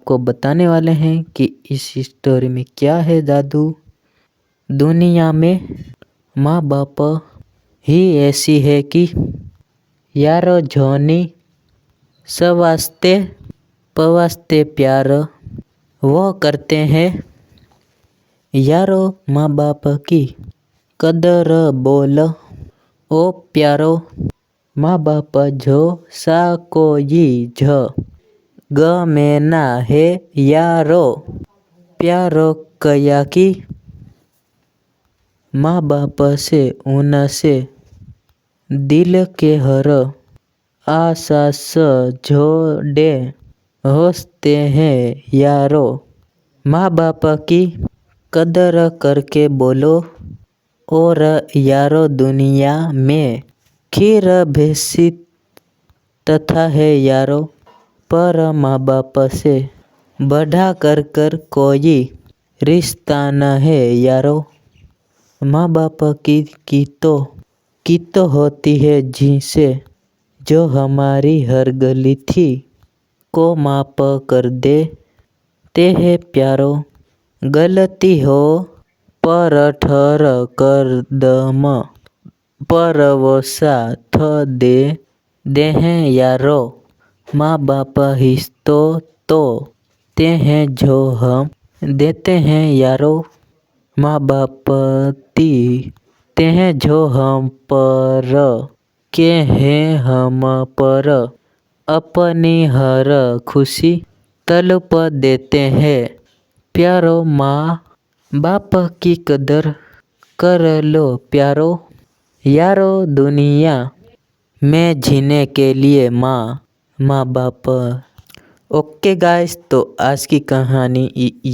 आपको बताने वाले हैं कि इस स्टोरी में क्या है जादू। दुनिया में माँ बाप ही ऐसी है कि यारो जोनी सवास्ते पवास्ते प्यार वो करते हैं। यारो माँ बाप की कदर बोल ओ प्यारो। माँ बाप जो सा कोई झ गमे ना है यारो। प्यारो कया की माँ बाप से उनसे दिल के हर आसास जोड़े हंसते हैं यारो। माँ बाप की कदर करके बोलो और यारो दुनिया में खीर भैंसी तथा है यारो। पर माँ बाप से बढ़ा कर कोई रिश्ता न है यारो। माँ बाप की तो होती है जिनसे जो हमारी हर गली थी को माफ कर दे ते है प्यारो। गलती हो पर ठहर कर दम पर वो साथ दे हैं यारो। माँ बाप हिस्सो तो ते हैं जो हम देते हैं यारो। माँ बाप ते हैं जो हम पर के हैं हम पर अपनी हर खुशी तलब देते हैं प्यारो। माँ बाप की कदर कर लो प्यारो। यारो दुनिया में जीने के लिए माँ बाप। ओके गाइस, तो आज की कहानी